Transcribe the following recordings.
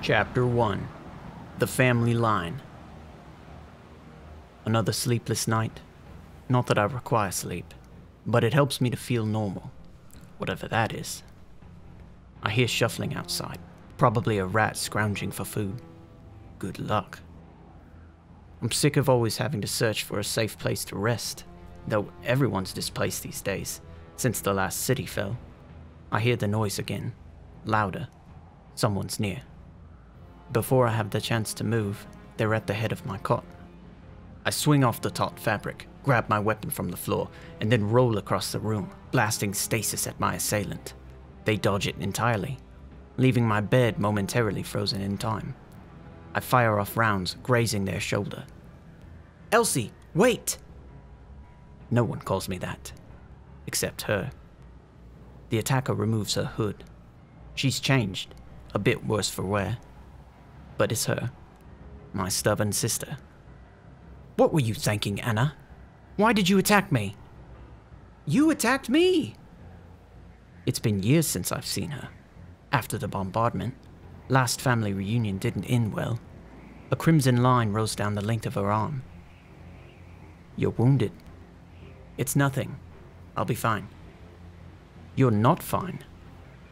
Chapter 1. The Family Line. Another sleepless night. Not that I require sleep, but it helps me to feel normal, whatever that is. I hear shuffling outside, probably a rat scrounging for food. Good luck. I'm sick of always having to search for a safe place to rest, though everyone's displaced these days, since the last city fell. I hear the noise again, louder. Someone's near. Before I have the chance to move, they're at the head of my cot. I swing off the taut fabric, grab my weapon from the floor, and then roll across the room, blasting stasis at my assailant. They dodge it entirely, leaving my bed momentarily frozen in time. I fire off rounds, grazing their shoulder. "Elsie, wait!" No one calls me that, except her. The attacker removes her hood. She's changed, a bit worse for wear. But it's her, my stubborn sister. "What were you thinking, Anna? Why did you attack me?" "You attacked me!" It's been years since I've seen her. After the bombardment, last family reunion didn't end well. A crimson line rose down the length of her arm. "You're wounded." "It's nothing. I'll be fine." "You're not fine.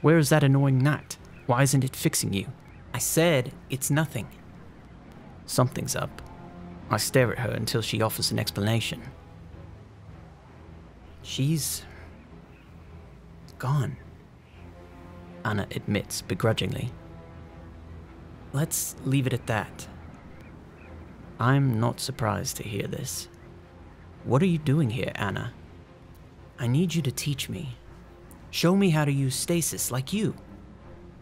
Where is that annoying gnat? Why isn't it fixing you?" "I said it's nothing." Something's up. I stare at her until she offers an explanation. "She's gone," Anna admits begrudgingly. "Let's leave it at that." I'm not surprised to hear this. "What are you doing here, Anna?" "I need you to teach me. Show me how to use stasis like you.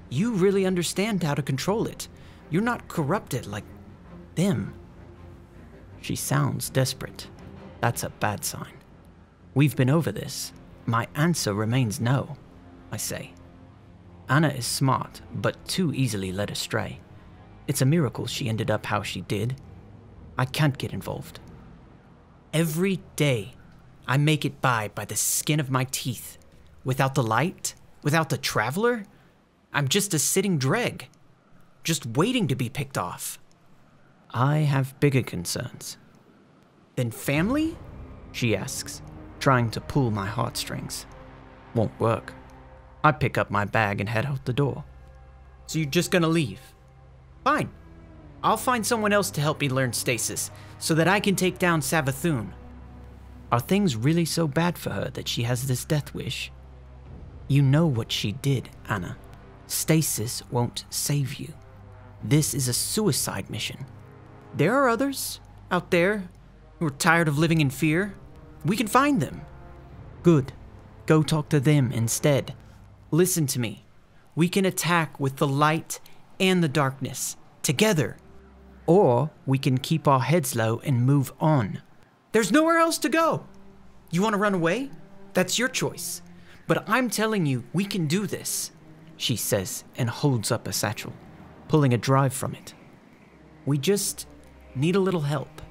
You really understand how to control it. You're not corrupted like them." She sounds desperate. That's a bad sign. "We've been over this. My answer remains no," I say. Anna is smart, but too easily led astray. It's a miracle she ended up how she did. I can't get involved. "Every day, I make it by the skin of my teeth. Without the light, without the traveler, I'm just a sitting dreg, just waiting to be picked off." "I have bigger concerns." "Then family?" she asks, trying to pull my heartstrings. Won't work. I pick up my bag and head out the door. "So you're just gonna leave?" "Fine. I'll find someone else to help me learn stasis, so that I can take down Savathun." Are things really so bad for her that she has this death wish? You know what she did, Anna. Stasis won't save you. This is a suicide mission. There are others out there who are tired of living in fear. We can find them. Good. Go talk to them instead. Listen to me. We can attack with the light and the darkness together. Or we can keep our heads low and move on. There's nowhere else to go. You want to run away? That's your choice. But I'm telling you, we can do this, she says and holds up a satchel, pulling a drive from it. We just need a little help.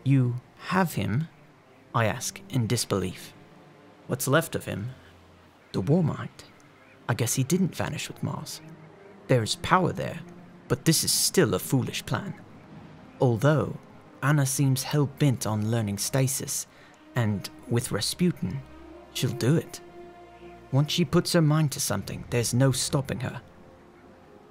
You have him? I ask in disbelief. What's left of him? The war mind. I guess he didn't vanish with Mars. There's power there, but this is still a foolish plan. Although Anna seems hell-bent on learning stasis, and with Rasputin, she'll do it. Once she puts her mind to something, there's no stopping her.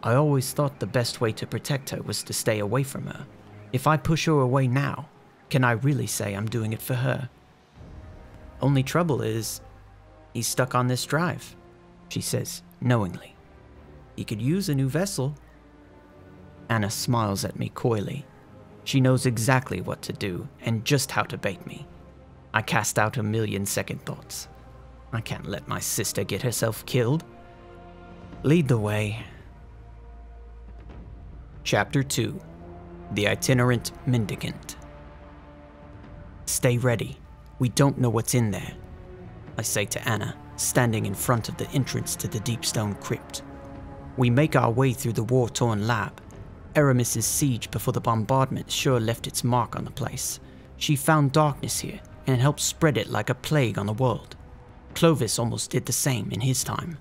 I always thought the best way to protect her was to stay away from her. If I push her away now, can I really say I'm doing it for her? Only trouble is, he's stuck on this drive, she says knowingly. He could use a new vessel. Anna smiles at me coyly. She knows exactly what to do and just how to bait me. I cast out a million second thoughts. I can't let my sister get herself killed. Lead the way. Chapter 2. The Itinerant Mendicant. Stay ready. We don't know what's in there, I say to Anna, standing in front of the entrance to the deep stone crypt. We make our way through the war-torn lab. Aramis's siege before the bombardment sure left its mark on the place. She found darkness here and helped spread it like a plague on the world. Clovis almost did the same in his time.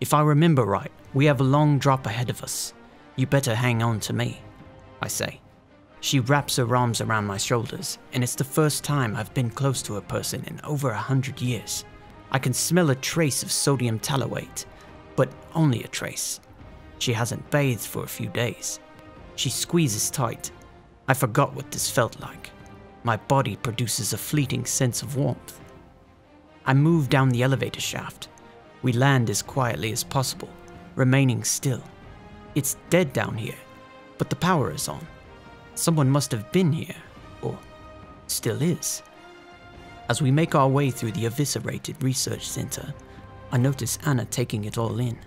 If I remember right, We have a long drop ahead of us. You better hang on to me, I say. She wraps her arms around my shoulders, and it's the first time I've been close to a person in over 100 years. I can smell a trace of sodium tallowate, but only a trace. She hasn't bathed for a few days. She squeezes tight. I forgot what this felt like. My body produces a fleeting sense of warmth. I move down the elevator shaft. We land as quietly as possible, remaining still. It's dead down here, but the power is on. Someone must have been here, or still is. As we make our way through the eviscerated research center, I notice Anna taking it all in.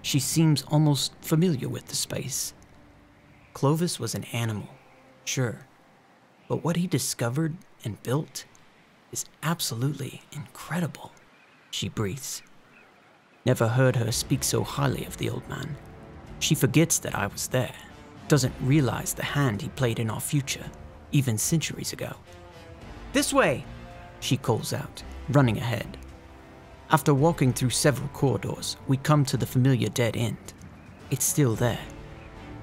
She seems almost familiar with the space. Clovis was an animal, sure, but what he discovered and built is absolutely incredible, she breathes. Never heard her speak so highly of the old man. She forgets that I was there, doesn't realize the hand he played in our future, even centuries ago. This way, she calls out, running ahead. After walking through several corridors, we come to the familiar dead end. It's still there.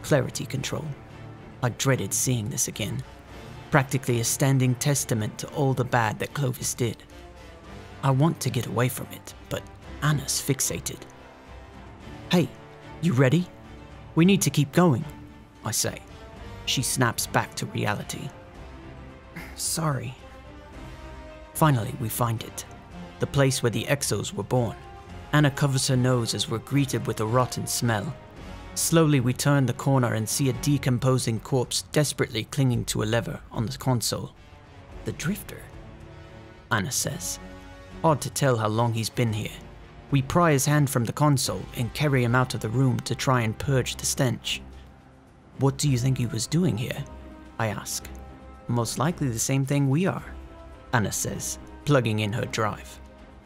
Clarity control. I dreaded seeing this again. Practically a standing testament to all the bad that Clovis did. I want to get away from it, but Anna's fixated. Hey, you ready? We need to keep going, I say. She snaps back to reality. Sorry. Finally, we find it. The place where the Exos were born. Anna covers her nose as we're greeted with a rotten smell. Slowly, we turn the corner and see a decomposing corpse desperately clinging to a lever on the console. The Drifter, Anna says. Hard to tell how long he's been here. We pry his hand from the console and carry him out of the room to try and purge the stench. What do you think he was doing here? I ask. Most likely the same thing we are, Anna says, plugging in her drive.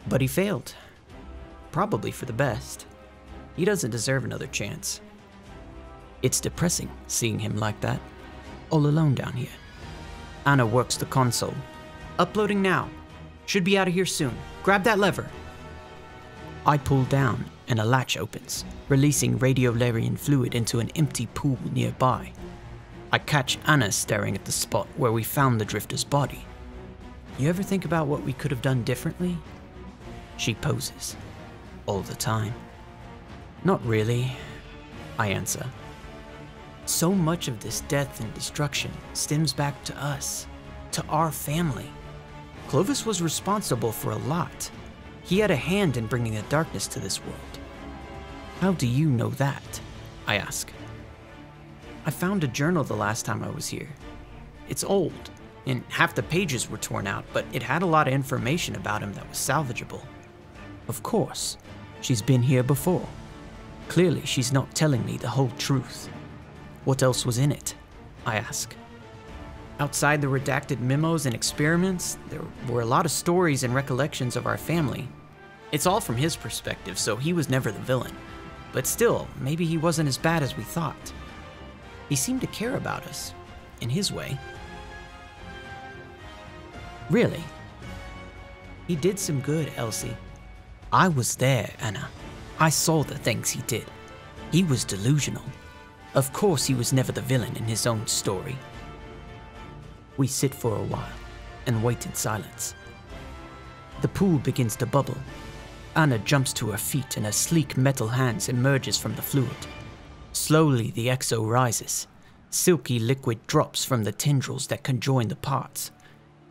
But he failed. Probably for the best. He doesn't deserve another chance. It's depressing seeing him like that, all alone down here. Anna works the console. Uploading now. Should be out of here soon. Grab that lever. I pull down and a latch opens, releasing radiolarian fluid into an empty pool nearby. I catch Anna staring at the spot where we found the Drifter's body. You ever think about what we could have done differently? She poses. All the time. Not really, I answer. So much of this death and destruction stems back to us, to our family. Clovis was responsible for a lot. He had a hand in bringing the darkness to this world. How do you know that? I ask. I found a journal the last time I was here. It's old, and half the pages were torn out, but it had a lot of information about him that was salvageable. Of course, she's been here before. Clearly, she's not telling me the whole truth. What else was in it? I ask. Outside the redacted memos and experiments, there were a lot of stories and recollections of our family. It's all from his perspective, so he was never the villain. But still, maybe he wasn't as bad as we thought. He seemed to care about us, in his way. Really? He did some good, Elsie. I was there, Anna. I saw the things he did. He was delusional. Of course he was never the villain in his own story. We sit for a while and wait in silence. The pool begins to bubble. Anna jumps to her feet and her sleek metal hands emerges from the fluid. Slowly the exo rises. Silky liquid drops from the tendrils that conjoin the parts.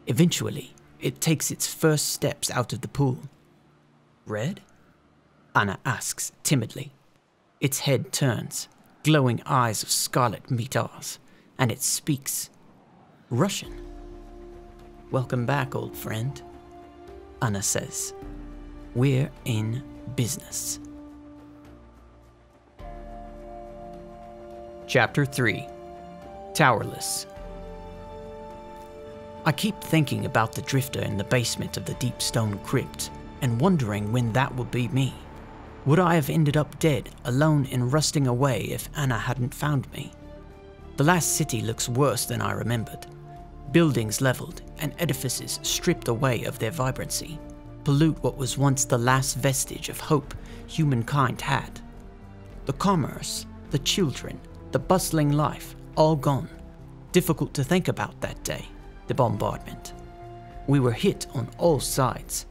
Eventually, it takes its first steps out of the pool. Red? Anna asks timidly. Its head turns, glowing eyes of scarlet meet ours, and it speaks. Russian. Welcome back, old friend, Anna says. We're in business. Chapter 3. Towerless. I keep thinking about the Drifter in the basement of the deep stone crypt and wondering when that would be me. Would I have ended up dead, alone and rusting away if Anna hadn't found me? The last city looks worse than I remembered. Buildings leveled and edifices stripped away of their vibrancy, pollute what was once the last vestige of hope humankind had. The commerce, the children, the bustling life, all gone. Difficult to think about that day, the bombardment. We were hit on all sides.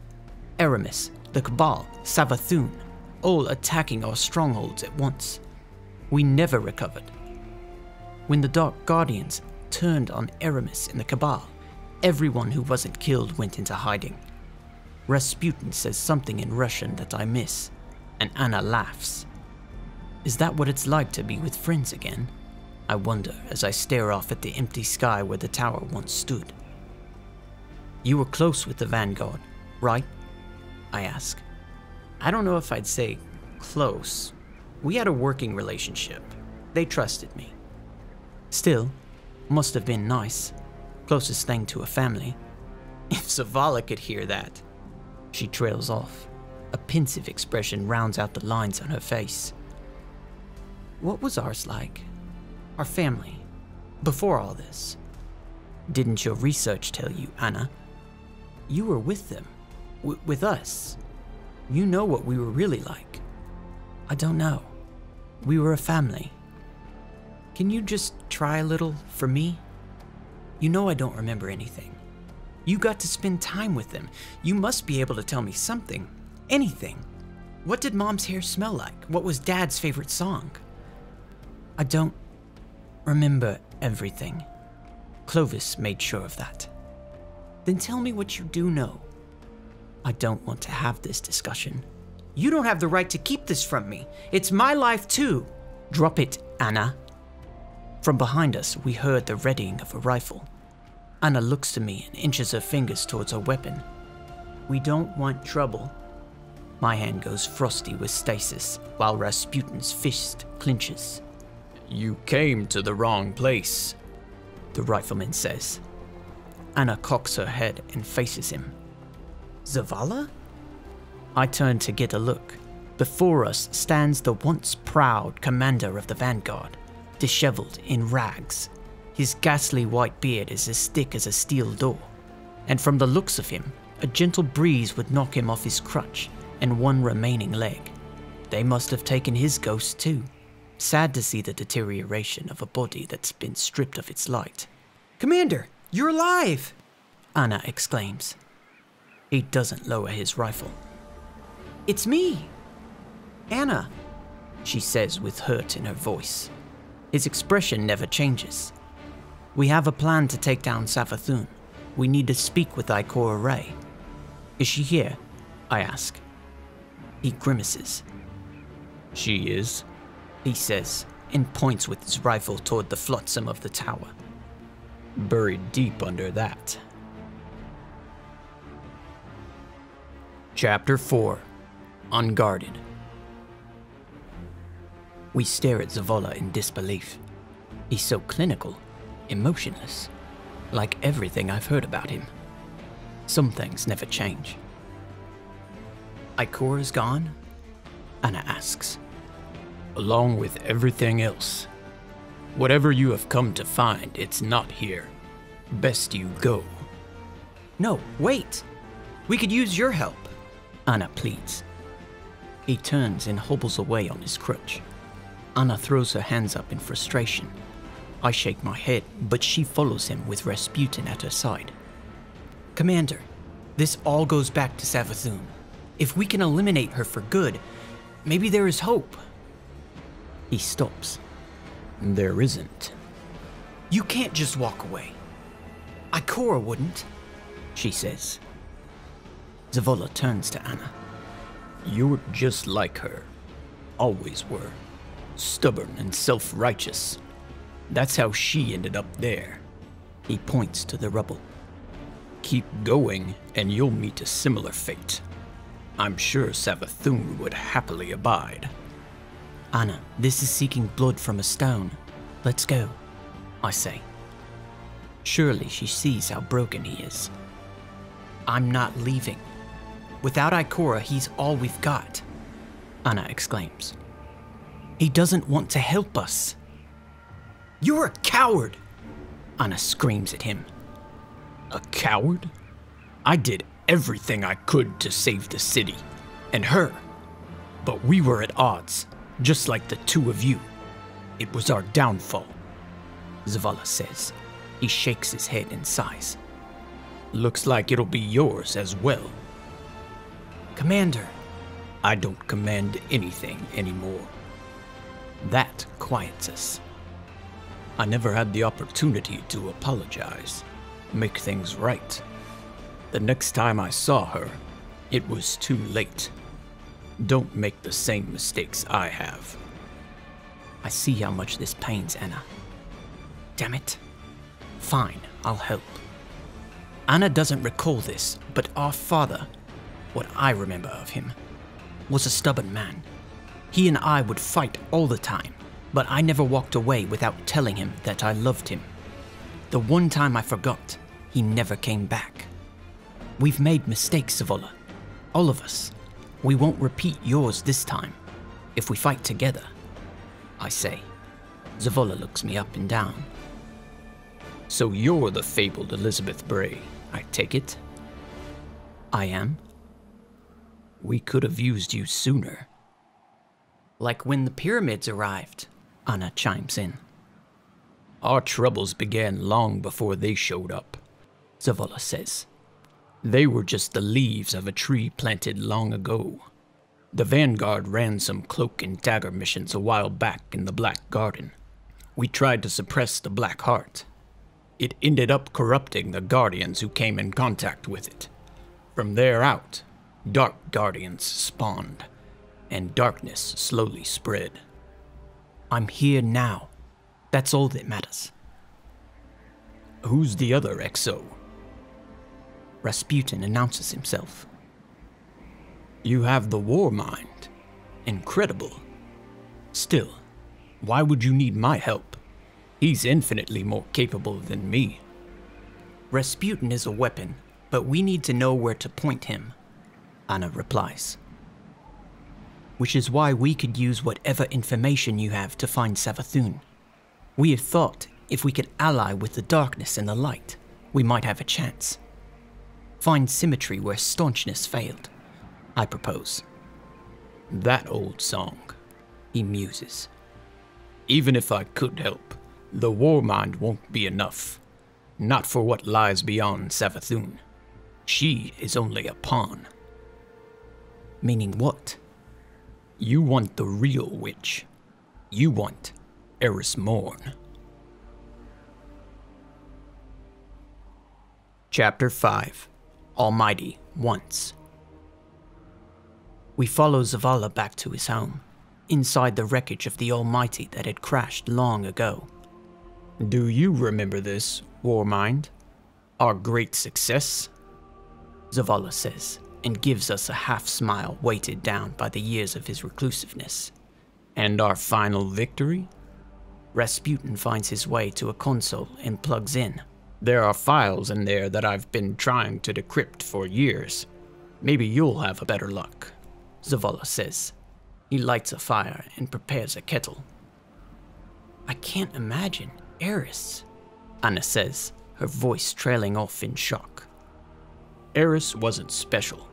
Aramis, the Cabal, Savathun, all attacking our strongholds at once. We never recovered. When the Dark Guardians turned on Aramis and the Cabal, everyone who wasn't killed went into hiding. Rasputin says something in Russian that I miss, and Anna laughs. Is that what it's like to be with friends again? I wonder as I stare off at the empty sky where the tower once stood. You were close with the Vanguard, right? I ask. I don't know if I'd say close. We had a working relationship. They trusted me. Still, must have been nice. Closest thing to a family. If Zavala could hear that. She trails off. A pensive expression rounds out the lines on her face. What was ours like? Our family. Before all this. Didn't your research tell you, Anna? You were with them. With us. You know what we were really like. I don't know. We were a family. Can you just try a little for me? You know I don't remember anything. You got to spend time with them. You must be able to tell me something. Anything. What did Mom's hair smell like? What was Dad's favorite song? I don't remember everything. Clovis made sure of that. Then tell me what you do know. I don't want to have this discussion. You don't have the right to keep this from me. It's my life too. Drop it, Anna. From behind us, we heard the readying of a rifle. Anna looks to me and inches her fingers towards her weapon. We don't want trouble. My hand goes frosty with stasis, while Rasputin's fist clenches. You came to the wrong place, the rifleman says. Anna cocks her head and faces him. Zavala? I turn to get a look. Before us stands the once proud commander of the Vanguard, disheveled in rags. His ghastly white beard is as thick as a steel door, and from the looks of him, a gentle breeze would knock him off his crutch and one remaining leg. They must have taken his ghost too. Sad to see the deterioration of a body that's been stripped of its light. Commander, you're alive! Anna exclaims. He doesn't lower his rifle. It's me! Anna, she says with hurt in her voice. His expression never changes. We have a plan to take down Savathun. We need to speak with Ikora Ray. Is she here? I ask. He grimaces. She is, he says, and points with his rifle toward the flotsam of the tower. Buried deep under that. Chapter 4. Unguarded. We stare at Zavala in disbelief. He's so clinical, emotionless, like everything I've heard about him. Some things never change. Ikora's gone? Anna asks. Along with everything else. Whatever you have come to find, it's not here. Best you go. No, wait! We could use your help, Anna pleads. He turns and hobbles away on his crutch. Anna throws her hands up in frustration. I shake my head, but she follows him with Rasputin at her side. Commander, this all goes back to Savathun. If we can eliminate her for good, maybe there is hope. He stops. There isn't. You can't just walk away. Ikora wouldn't, she says. Zavala turns to Anna. You're just like her. Always were. Stubborn and self-righteous. That's how she ended up there. He points to the rubble. Keep going and you'll meet a similar fate. I'm sure Savathun would happily abide. Anna, this is seeking blood from a stone. Let's go, I say. Surely she sees how broken he is. I'm not leaving. Without Ikora, he's all we've got, Anna exclaims. He doesn't want to help us. You're a coward, Anna screams at him. A coward? I did everything I could to save the city, and her. But we were at odds. Just like the two of you. It was our downfall, Zavala says. He shakes his head and sighs. Looks like it'll be yours as well. Commander, I don't command anything anymore. That quiets us. I never had the opportunity to apologize, make things right. The next time I saw her, it was too late. Don't make the same mistakes I have. I see how much this pains Anna. Damn it. Fine, I'll help. Anna doesn't recall this, but our father, what I remember of him, was a stubborn man. He and I would fight all the time, but I never walked away without telling him that I loved him. The one time I forgot, he never came back. We've made mistakes, Zavala. All of us. We won't repeat yours this time, if we fight together, I say. Zavala looks me up and down. So you're the fabled Elizabeth Bray, I take it? I am. We could have used you sooner. Like when the pyramids arrived, Anna chimes in. Our troubles began long before they showed up, Zavala says. They were just the leaves of a tree planted long ago. The Vanguard ran some cloak and dagger missions a while back in the Black Garden. We tried to suppress the Black Heart. It ended up corrupting the Guardians who came in contact with it. From there out, Dark Guardians spawned, and darkness slowly spread. I'm here now. That's all that matters. Who's the other XO? Rasputin announces himself. You have the war mind. Incredible. Still, why would you need my help? He's infinitely more capable than me. Rasputin is a weapon, but we need to know where to point him, Anna replies. Which is why we could use whatever information you have to find Savathun. We have thought if we could ally with the darkness and the light, we might have a chance. Find symmetry where staunchness failed, I propose. That old song, he muses. Even if I could help, the war mind won't be enough. Not for what lies beyond Savathun. She is only a pawn. Meaning what? You want the real witch. You want Eris Morn. Chapter 5. Almighty Once. We follow Zavala back to his home, inside the wreckage of the Almighty that had crashed long ago. Do you remember this, Warmind? Our great success? Zavala says, and gives us a half-smile weighted down by the years of his reclusiveness. And our final victory? Rasputin finds his way to a console and plugs in. There are files in there that I've been trying to decrypt for years. Maybe you'll have a better luck, Zavala says. He lights a fire and prepares a kettle. I can't imagine Eris, Anna says, her voice trailing off in shock. Eris wasn't special.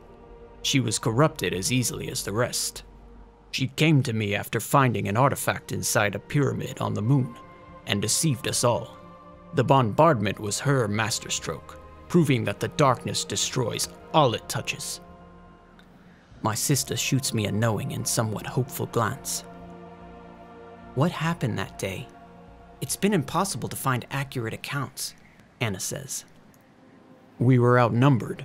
She was corrupted as easily as the rest. She came to me after finding an artifact inside a pyramid on the moon, and deceived us all. The bombardment was her masterstroke, proving that the darkness destroys all it touches. My sister shoots me a knowing and somewhat hopeful glance. What happened that day? It's been impossible to find accurate accounts, Anna says. We were outnumbered.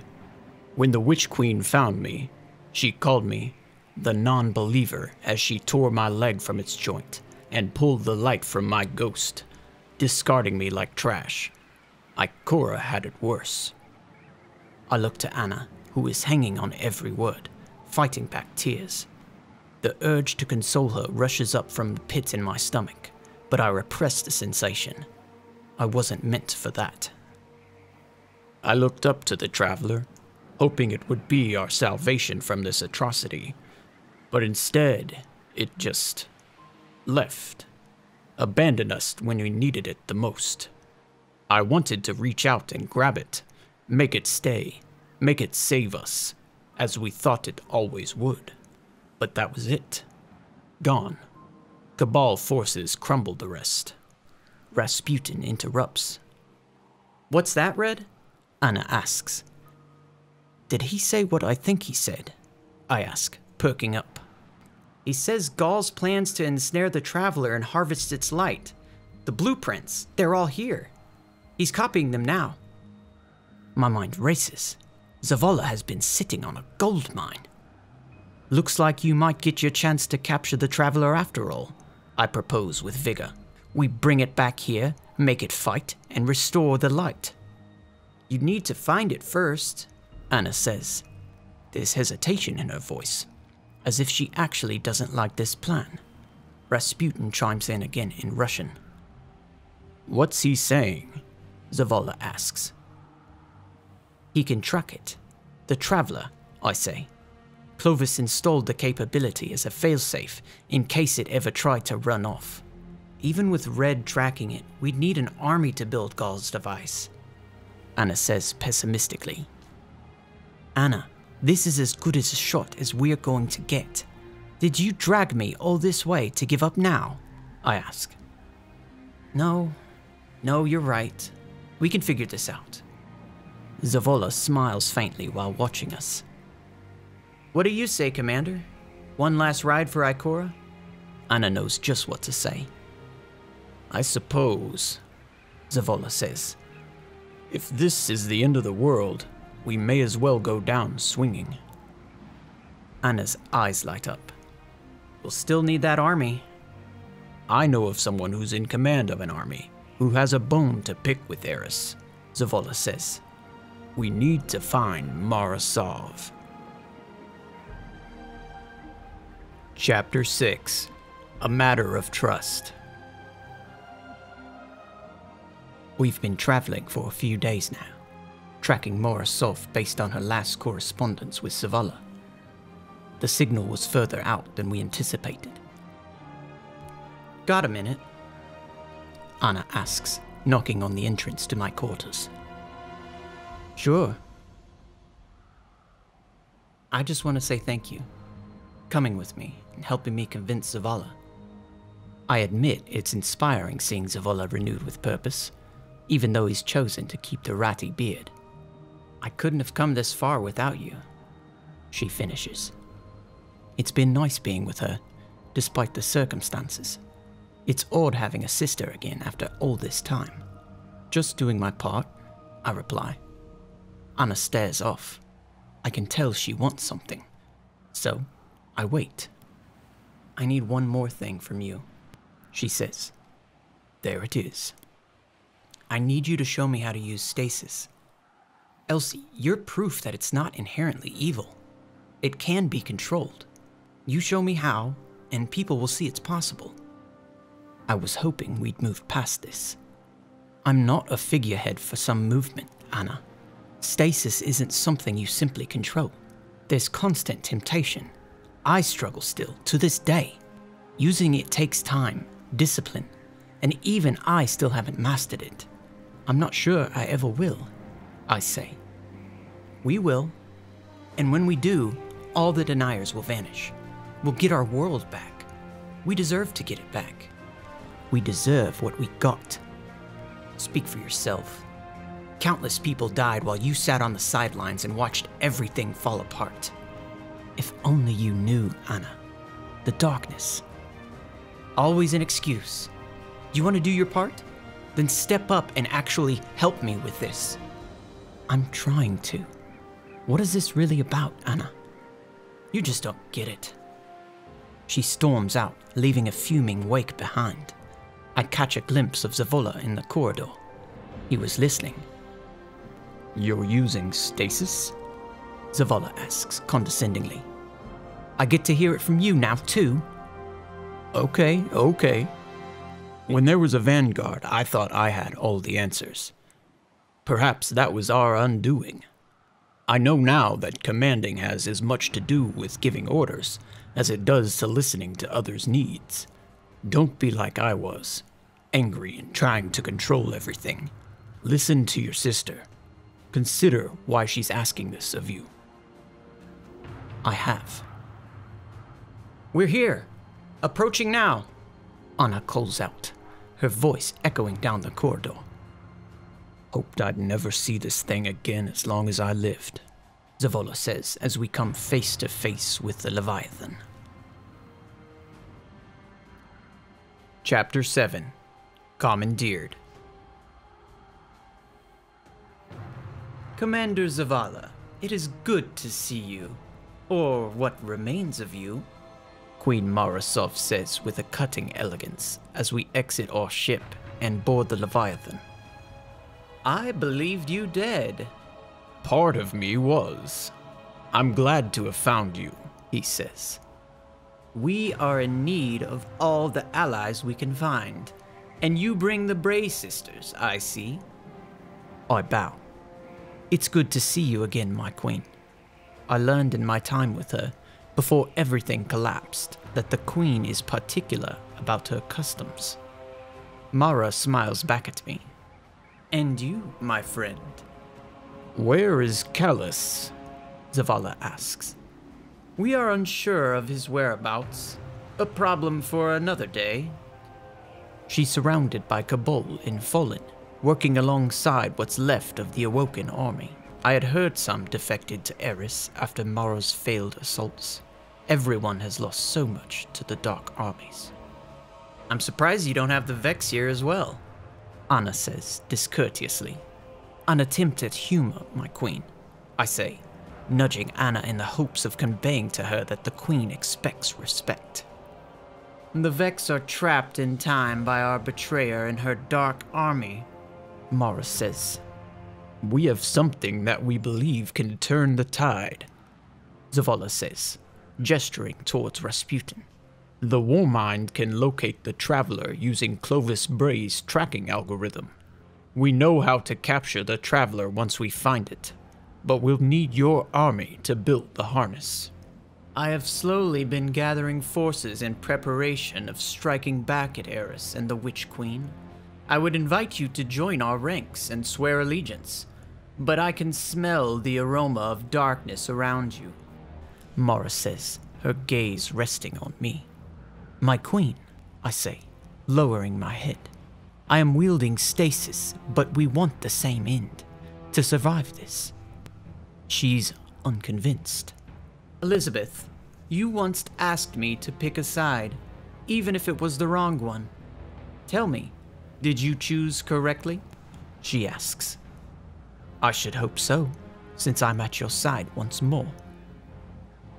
When the Witch Queen found me, she called me the non-believer as she tore my leg from its joint and pulled the light from my ghost, discarding me like trash. Ikora had it worse. I look to Anna, who is hanging on every word, fighting back tears. The urge to console her rushes up from the pit in my stomach, but I repress the sensation. I wasn't meant for that. I looked up to the traveler, hoping it would be our salvation from this atrocity, but instead, it just left. Abandoned us when we needed it the most. I wanted to reach out and grab it, make it stay, make it save us, as we thought it always would. But that was it. Gone Cabal forces crumbled the rest. Rasputin interrupts. What's that, Red? Anna asks. Did he say what I think he said? I ask, perking up. He says Gaul's plans to ensnare the Traveler and harvest its light. The blueprints, they're all here. He's copying them now. My mind races. Zavala has been sitting on a gold mine. Looks like you might get your chance to capture the Traveler after all, I propose with vigor. We bring it back here, make it fight, and restore the light. You'd need to find it first, Anna says. There's hesitation in her voice, as if she actually doesn't like this plan. Rasputin chimes in again in Russian. What's he saying? Zavala asks. He can track it. The Traveler, I say. Clovis installed the capability as a failsafe in case it ever tried to run off. Even with Red tracking it, we'd need an army to build Gaul's device, Anna says pessimistically. Anna, this is as good as a shot as we're going to get. Did you drag me all this way to give up now? I ask. No, you're right. We can figure this out. Zavala smiles faintly while watching us. What do you say, Commander? One last ride for Ikora? Anna knows just what to say. I suppose, Zavala says. If this is the end of the world, we may as well go down swinging. Anna's eyes light up. We'll still need that army. I know of someone who's in command of an army, who has a bone to pick with Eris, Zavala says. We need to find Marasov. Chapter 6. A Matter of Trust. We've been traveling for a few days now, tracking Marasov based on her last correspondence with Zavala. The signal was further out than we anticipated. Got a minute? Anna asks, knocking on the entrance to my quarters. Sure. I just want to say thank you, coming with me and helping me convince Zavala. I admit it's inspiring seeing Zavala renewed with purpose, even though he's chosen to keep the ratty beard. I couldn't have come this far without you, she finishes. It's been nice being with her, despite the circumstances. It's odd having a sister again after all this time. Just doing my part, I reply. Anna stares off. I can tell she wants something. So, I wait. I need one more thing from you, she says. There it is. I need you to show me how to use stasis. Elsie, you're proof that it's not inherently evil. It can be controlled. You show me how, and people will see it's possible. I was hoping we'd move past this. I'm not a figurehead for some movement, Anna. Stasis isn't something you simply control. There's constant temptation. I struggle still, to this day. Using it takes time, discipline, and even I still haven't mastered it. I'm not sure I ever will, I say. We will, and when we do, all the deniers will vanish. We'll get our world back. We deserve to get it back. We deserve what we got. Speak for yourself. Countless people died while you sat on the sidelines and watched everything fall apart. If only you knew, Anna. The darkness. Always an excuse. You want to do your part? Then step up and actually help me with this. I'm trying to. What is this really about, Anna? You just don't get it. She storms out, leaving a fuming wake behind. I catch a glimpse of Zavala in the corridor. He was listening. You're using stasis? Zavala asks condescendingly. I get to hear it from you now, too. Okay. When there was a vanguard, I thought I had all the answers. Perhaps that was our undoing. I know now that commanding has as much to do with giving orders as it does to listening to others' needs. Don't be like I was, angry and trying to control everything. Listen to your sister. Consider why she's asking this of you. I have. We're here. Approaching now, Anna calls out, her voice echoing down the corridor. Hoped I'd never see this thing again as long as I lived, Zavala says as we come face to face with the Leviathan. Chapter 7. Commandeered. Commander Zavala, it is good to see you, or what remains of you, Queen Marasov says with a cutting elegance as we exit our ship and board the Leviathan. I believed you dead. Part of me was. I'm glad to have found you, he says. We are in need of all the allies we can find, and you bring the Bray sisters, I see. I bow. It's good to see you again, my queen. I learned in my time with her, before everything collapsed, that the queen is particular about her customs. Mara smiles back at me. And you, my friend? Where is Callus? Zavala asks. We are unsure of his whereabouts. A problem for another day. She's surrounded by Cabal in Fallen, working alongside what's left of the Awoken army. I had heard some defected to Eris after Mara's failed assaults. Everyone has lost so much to the Dark Armies. I'm surprised you don't have the Vex here as well, Anna says discourteously. An attempt at humor, my queen, I say, nudging Anna in the hopes of conveying to her that the queen expects respect. The Vex are trapped in time by our betrayer and her Dark Army, Mara says. We have something that we believe can turn the tide, Zavala says, gesturing towards Rasputin. The Warmind can locate the Traveler using Clovis Bray's tracking algorithm. We know how to capture the Traveler once we find it, but we'll need your army to build the harness. I have slowly been gathering forces in preparation of striking back at Eris and the Witch Queen. I would invite you to join our ranks and swear allegiance, but I can smell the aroma of darkness around you, Mara says, her gaze resting on me. My queen, I say, lowering my head. I am wielding stasis, but we want the same end, to survive this. She's unconvinced. Elizabeth, you once asked me to pick a side, even if it was the wrong one. Tell me, did you choose correctly? She asks. I should hope so, since I'm at your side once more.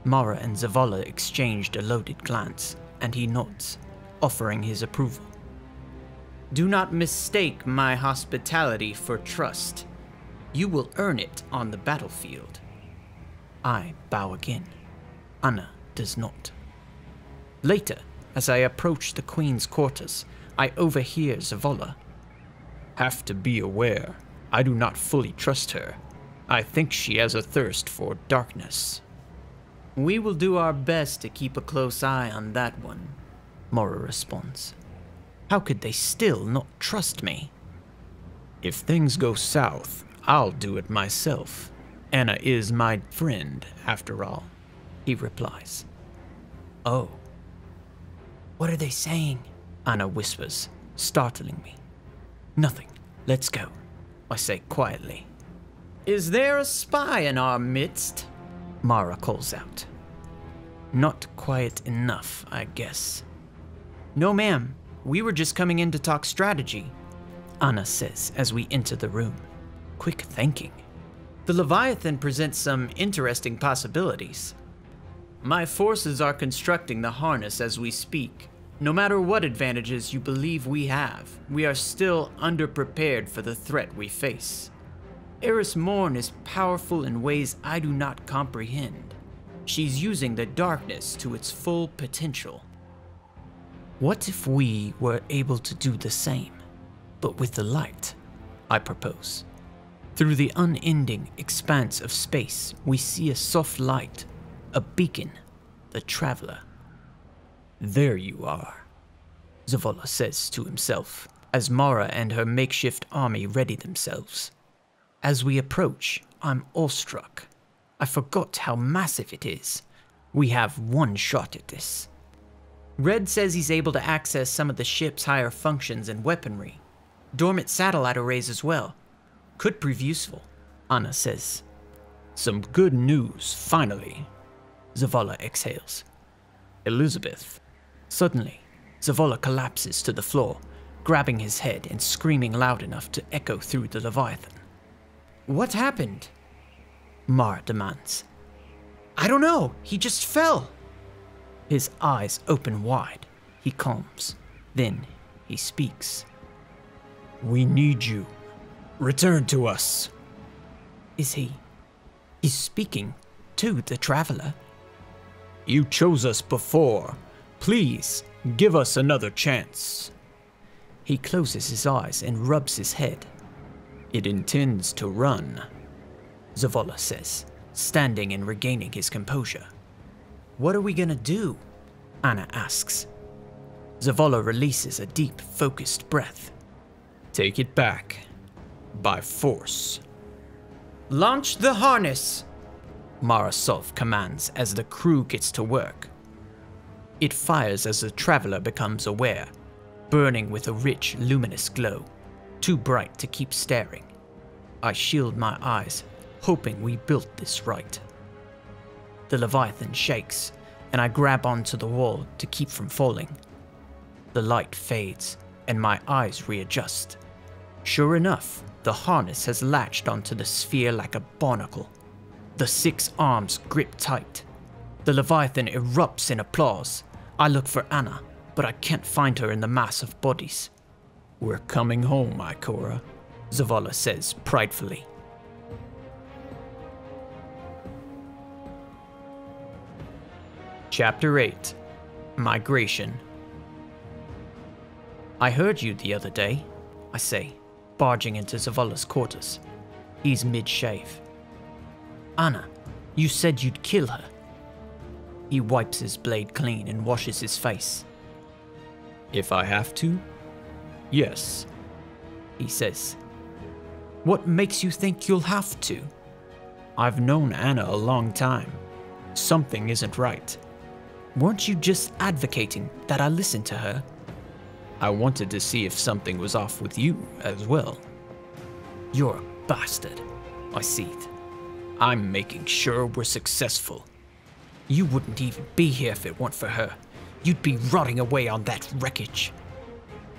Mara and Zavala exchanged a loaded glance, and he nods, offering his approval. Do not mistake my hospitality for trust. You will earn it on the battlefield. I bow again. Anna does not. Later, as I approach the Queen's quarters, I overhear Zavala. Have to be aware, I do not fully trust her. I think she has a thirst for darkness. We will do our best to keep a close eye on that one, Mara responds. How could they still not trust me? If things go south, I'll do it myself. Anna is my friend, after all, he replies. Oh. What are they saying? Anna whispers, startling me. Nothing. Let's go, I say quietly. Is there a spy in our midst? Mara calls out. Not quiet enough, I guess. No, ma'am. We were just coming in to talk strategy, Anna says as we enter the room. Quick thinking. The Leviathan presents some interesting possibilities. My forces are constructing the harness as we speak. No matter what advantages you believe we have, we are still underprepared for the threat we face. Eris Morn is powerful in ways I do not comprehend. She's using the darkness to its full potential. What if we were able to do the same, but with the light? I propose. Through the unending expanse of space, we see a soft light, a beacon, the Traveler. There you are, Zavala says to himself, as Mara and her makeshift army ready themselves. As we approach, I'm awestruck. I forgot how massive it is. We have one shot at this. Red says he's able to access some of the ship's higher functions and weaponry. Dormant satellite arrays as well. Could prove useful, Anna says. Some good news, finally, Zavala exhales. Elizabeth. Suddenly, Zavala collapses to the floor, grabbing his head and screaming loud enough to echo through the Leviathan. What happened? Mara demands. I don't know, he just fell. His eyes open wide. He calms. Then he speaks. We need you. Return to us. Is he? He's speaking to the Traveler. You chose us before. Please, give us another chance. He closes his eyes and rubs his head. It intends to run, Zavala says, standing and regaining his composure. What are we gonna do? Anna asks. Zavala releases a deep, focused breath. Take it back. By force. Launch the harness! Marasov commands as the crew gets to work. It fires as the Traveler becomes aware, burning with a rich, luminous glow, too bright to keep staring. I shield my eyes, hoping we built this right. The Leviathan shakes, and I grab onto the wall to keep from falling. The light fades, and my eyes readjust. Sure enough, the harness has latched onto the sphere like a barnacle. The 6 arms grip tight. The Leviathan erupts in applause. I look for Anna, but I can't find her in the mass of bodies. We're coming home, Ikora, Zavala says pridefully. Chapter 8. Migration. I heard you the other day, I say, barging into Zavala's quarters. He's mid-shave. Anna, you said you'd kill her. He wipes his blade clean and washes his face. If I have to, yes, he says. What makes you think you'll have to? I've known Anna a long time. Something isn't right. Weren't you just advocating that I listen to her? I wanted to see if something was off with you as well. You're a bastard, I seethe. I'm making sure we're successful. You wouldn't even be here if it weren't for her. You'd be rotting away on that wreckage.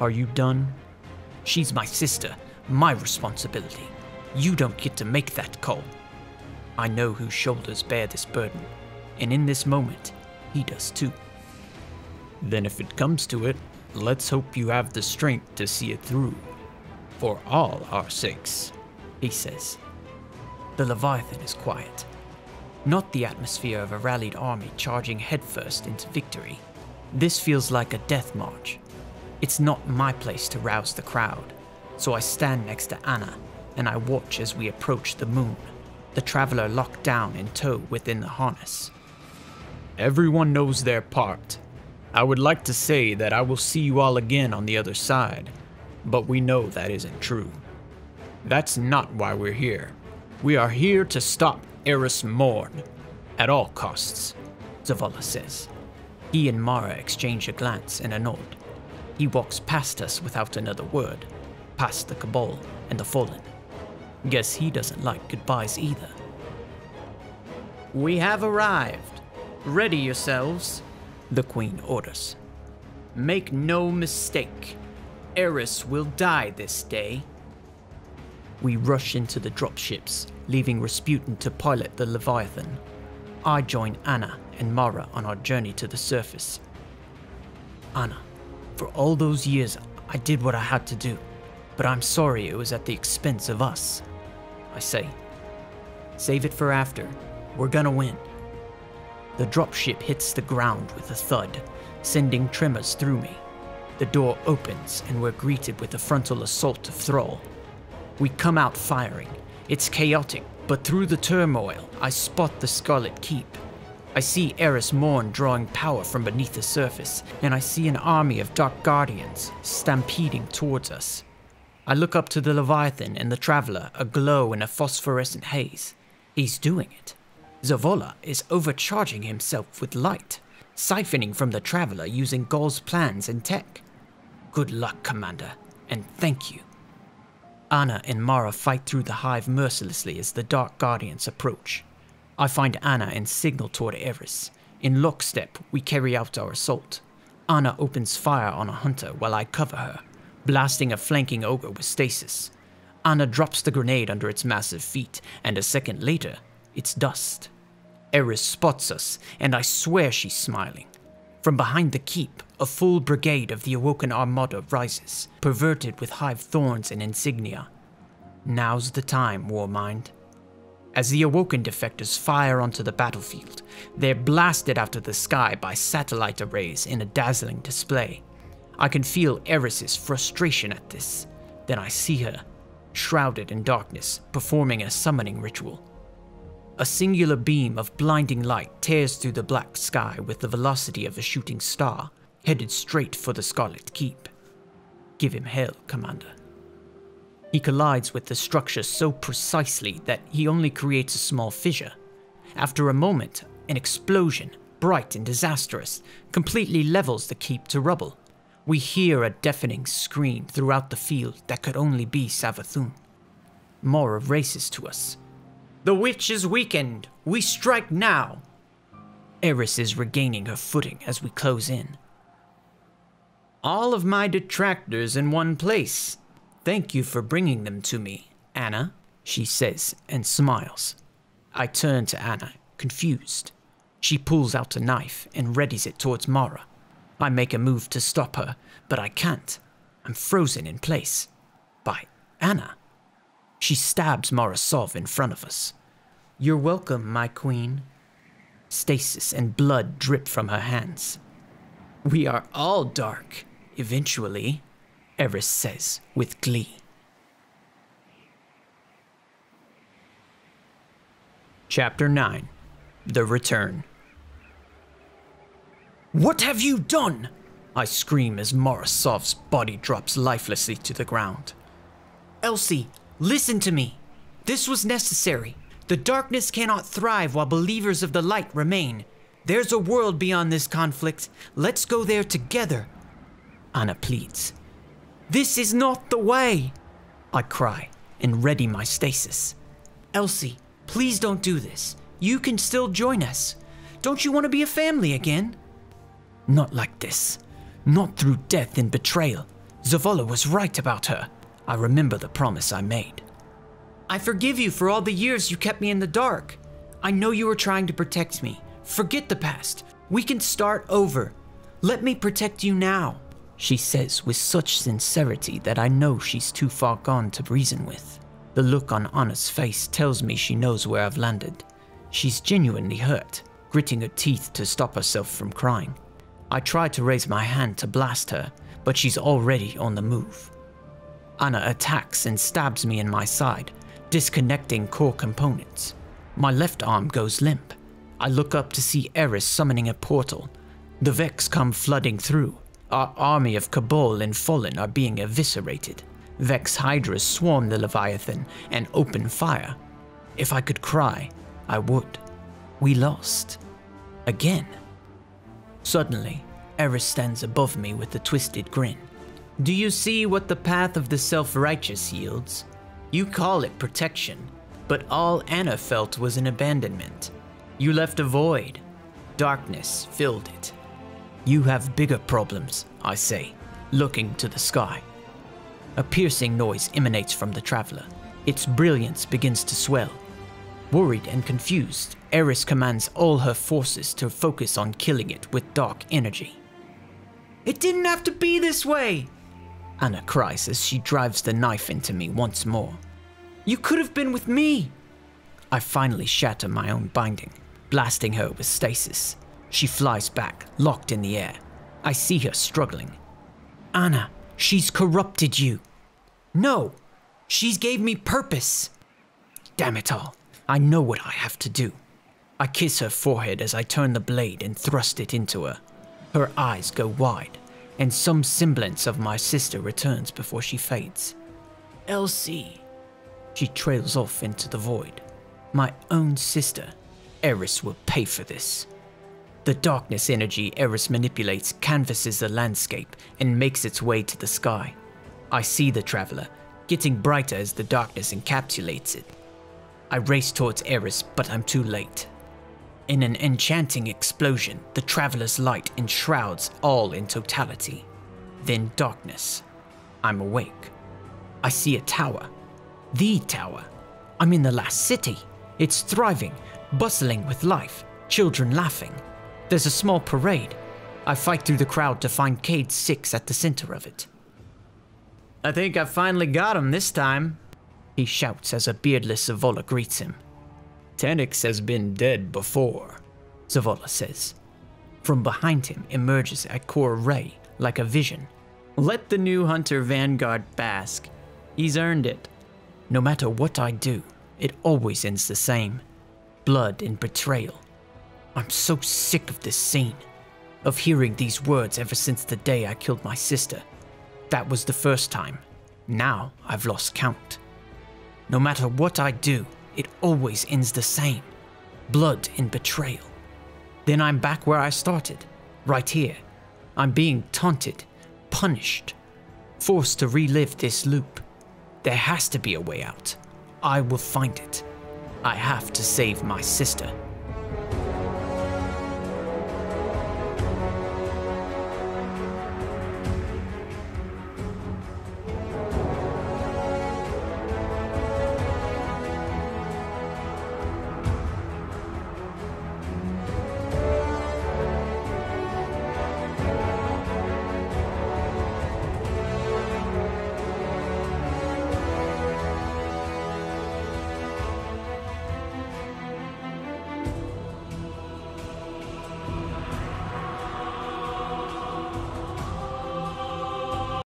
Are you done? She's my sister, my responsibility. You don't get to make that call. I know whose shoulders bear this burden, and in this moment, he does too. Then if it comes to it, let's hope you have the strength to see it through. For all our sakes, he says. The Leviathan is quiet. Not the atmosphere of a rallied army charging headfirst into victory. This feels like a death march. It's not my place to rouse the crowd, so I stand next to Anna and I watch as we approach the moon, the Traveler locked down in tow within the harness. Everyone knows their part. I would like to say that I will see you all again on the other side, but we know that isn't true. That's not why we're here. We are here to stop Eris Morn, at all costs, Zavala says. He and Mara exchange a glance and a nod. He walks past us without another word, past the Cabal and the Fallen. Guess he doesn't like goodbyes either. We have arrived. Ready yourselves, the Queen orders. Make no mistake, Eris will die this day. We rush into the dropships, leaving Rasputin to pilot the Leviathan. I join Anna and Mara on our journey to the surface. Anna, for all those years, I did what I had to do, but I'm sorry it was at the expense of us, I say. Save it for after. We're gonna win. The dropship hits the ground with a thud, sending tremors through me. The door opens and we're greeted with a frontal assault of Thrall. We come out firing. It's chaotic, but through the turmoil, I spot the Scarlet Keep. I see Eris Morn drawing power from beneath the surface, and I see an army of Dark Guardians stampeding towards us. I look up to the Leviathan and the Traveler, aglow in a phosphorescent haze. He's doing it. Zavala is overcharging himself with light, siphoning from the Traveler using Gaul's plans and tech. Good luck, Commander, and thank you. Anna and Mara fight through the hive mercilessly as the Dark Guardians approach. I find Anna and signal toward Eris. In lockstep, we carry out our assault. Anna opens fire on a hunter while I cover her, blasting a flanking ogre with stasis. Anna drops the grenade under its massive feet, and a second later, it's dust. Eris spots us, and I swear she's smiling. From behind the keep, a full brigade of the Awoken Armada rises, perverted with hive thorns and insignia. Now's the time, Warmind. As the Awoken defectors fire onto the battlefield, they're blasted out of the sky by satellite arrays in a dazzling display. I can feel Eris's frustration at this. Then I see her, shrouded in darkness, performing a summoning ritual. A singular beam of blinding light tears through the black sky with the velocity of a shooting star, headed straight for the Scarlet Keep. Give him hell, Commander. He collides with the structure so precisely that he only creates a small fissure. After a moment, an explosion, bright and disastrous, completely levels the keep to rubble. We hear a deafening scream throughout the field that could only be Savathun. Mara races to us. The witch is weakened. We strike now. Eris is regaining her footing as we close in. All of my detractors in one place. Thank you for bringing them to me, Anna, she says and smiles. I turn to Anna, confused. She pulls out a knife and readies it towards Mara. I make a move to stop her, but I can't. I'm frozen in place. By Anna. She stabs Morozov in front of us. You're welcome, my queen. Stasis and blood drip from her hands. We are all dark, eventually, Eris says with glee. Chapter 9. The Return. What have you done? I scream as Morozov's body drops lifelessly to the ground. Elsie, listen to me. This was necessary. The darkness cannot thrive while believers of the light remain. There's a world beyond this conflict. Let's go there together. Anna pleads. This is not the way. I cry and ready my stasis. Elsie, please don't do this. You can still join us. Don't you want to be a family again? Not like this. Not through death and betrayal. Zavala was right about her. I remember the promise I made. I forgive you for all the years you kept me in the dark. I know you were trying to protect me. Forget the past. We can start over. Let me protect you now, she says with such sincerity that I know she's too far gone to reason with. The look on Anna's face tells me she knows where I've landed. She's genuinely hurt, gritting her teeth to stop herself from crying. I try to raise my hand to blast her, but she's already on the move. Anna attacks and stabs me in my side, disconnecting core components. My left arm goes limp. I look up to see Eris summoning a portal. The Vex come flooding through. Our army of Cabal and Fallen are being eviscerated. Vex Hydras swarm the Leviathan and open fire. If I could cry, I would. We lost. Again. Suddenly, Eris stands above me with a twisted grin. Do you see what the path of the self-righteous yields? You call it protection, but all Anna felt was an abandonment. You left a void. Darkness filled it. You have bigger problems, I say, looking to the sky. A piercing noise emanates from the Traveler. Its brilliance begins to swell. Worried and confused, Eris commands all her forces to focus on killing it with dark energy. It didn't have to be this way, Anna cries as she drives the knife into me once more. You could have been with me. I finally shatter my own binding, blasting her with stasis. She flies back, locked in the air. I see her struggling. Anna, she's corrupted you. No, she's gave me purpose. Damn it all, I know what I have to do. I kiss her forehead as I turn the blade and thrust it into her. Her eyes go wide, and some semblance of my sister returns before she fades. Elsie. She trails off into the void. My own sister. Eris will pay for this. The darkness energy Eris manipulates canvases the landscape and makes its way to the sky. I see the traveler, getting brighter as the darkness encapsulates it. I race towards Eris, but I'm too late. In an enchanting explosion, the traveler's light enshrouds all in totality. Then darkness. I'm awake. I see a tower. The tower. I'm in the last city. It's thriving, bustling with life, children laughing. There's a small parade. I fight through the crowd to find Cade 6 at the center of it. I think I finally got him this time, he shouts as a beardless Zavala greets him. Tenix has been dead before, Zavala says. From behind him emerges a core ray like a vision. Let the new hunter vanguard bask. He's earned it. No matter what I do, it always ends the same. Blood and betrayal. I'm so sick of this scene, of hearing these words ever since the day I killed my sister. That was the first time. Now I've lost count. No matter what I do, it always ends the same. Blood and betrayal. Then I'm back where I started, right here. I'm being taunted, punished, forced to relive this loop. There has to be a way out. I will find it. I have to save my sister.